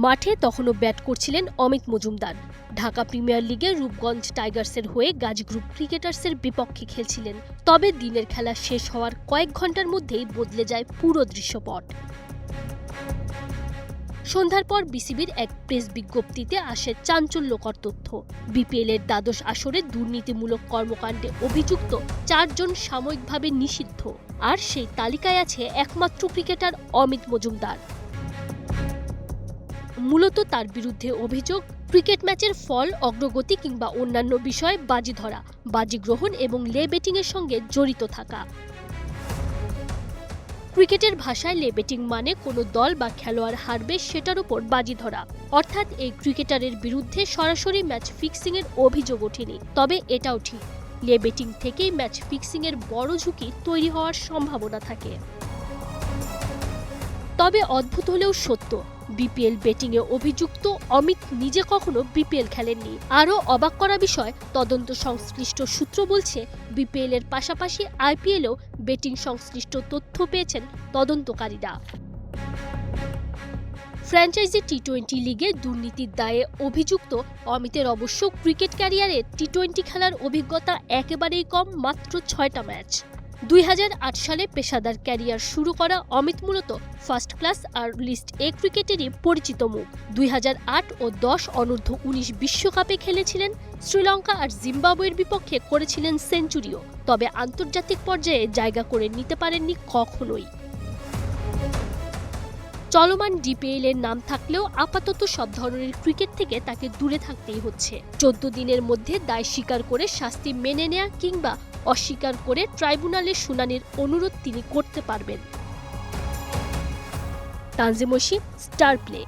মাঠে তখনও ব্যাট করছিলেন অমিত মজুমদার। ঢাকা প্রিমিয়ার লিগে রূপগঞ্জ টাইগার্সের হয়ে গাজী গ্রুপ ক্রিকেটার্সের বিপক্ষে খেলছিলেন। তবে দিনের খেলা শেষ হওয়ার কয়েক ঘন্টার মধ্যেই বদলে যায় পুরো দৃশ্যপট। সন্ধ্যার পর বিসিবির এক প্রেস বিজ্ঞপ্তিতে আসে চাঞ্চল্যকর তথ্য। বিপিএলের দ্বাদশ আসরে দুর্নীতিমূলক কর্মকাণ্ডে অভিযুক্ত 4 জন সাময়িকভাবে নিষিদ্ধ, আর সেই তালিকায় আছে একমাত্র ক্রিকেটার অমিত মজুমদার। মূলত তার বিরুদ্ধে অভিযোগ ক্রিকেট ম্যাচের ফল, অগ্রগতি কিংবা অন্যান্য বিষয়ে বাজি ধরা, বাজি গ্রহণ এবং লে বেটিংয়ের সঙ্গে জড়িত থাকা। ক্রিকেটের ভাষায় লে বেটিং মানে কোনো দল বা খেলোয়াড় হারবে সেটার উপর বাজি ধরা। অর্থাৎ এই ক্রিকেটারের বিরুদ্ধে সরাসরি ম্যাচ ফিক্সিংয়ের অভিযোগ ওঠেনি, তবে এটাও ঠিক লে বেটিং থেকেই ম্যাচ ফিক্সিংয়ের বড় ঝুঁকি তৈরি হওয়ার সম্ভাবনা থাকে। তবে অদ্ভুত হলেও সত্য, বিপিএল বেটিংয়ে অভিযুক্ত অমিত নিজে কখনো বিপিএল খেলেননি। আরও অবাক করা বিষয়, তদন্ত সংশ্লিষ্ট সূত্র বলছে বিপিএল এর পাশাপাশি আইপিএলেও বেটিং সংশ্লিষ্ট তথ্য পেয়েছেন তদন্তকারীরা। ফ্র্যাঞ্চাইজি টি-20 লিগে দুর্নীতির দায়ে অভিযুক্ত অমিতের অবশ্য ক্রিকেট ক্যারিয়ারে টি-20 খেলার অভিজ্ঞতা একেবারেই কম, মাত্র 6টা ম্যাচ। 2008 সালে পেশাদার ক্যারিয়ার শুরু করা অমিত মূলত ফার্স্ট ক্লাস আর লিস্ট এ ক্রিকেটেরই পরিচিত মুখ। 2008 ও 10 অনূর্ধ্ব-19 বিশ্বকাপে খেলেছিলেন, শ্রীলঙ্কা আর জিম্বাবুয়ের বিপক্ষে করেছিলেন সেঞ্চুরিও। তবে আন্তর্জাতিক পর্যায়ে জায়গা করে নিতে পারেননি কখনোই। চলমান ডিপিএল এর নাম থাকলেও আপাতত সব ধরনের ক্রিকেট থেকে তাকে দূরে থাকতেই হচ্ছে। 14 দিনের মধ্যে দায় স্বীকার করে শাস্তি মেনে নেয়া কিংবা অস্বীকার করে ট্রাইব্যুনালে শুনানির অনুরোধ তিনি করতে পারবেন। Tanzim Oishi, star play.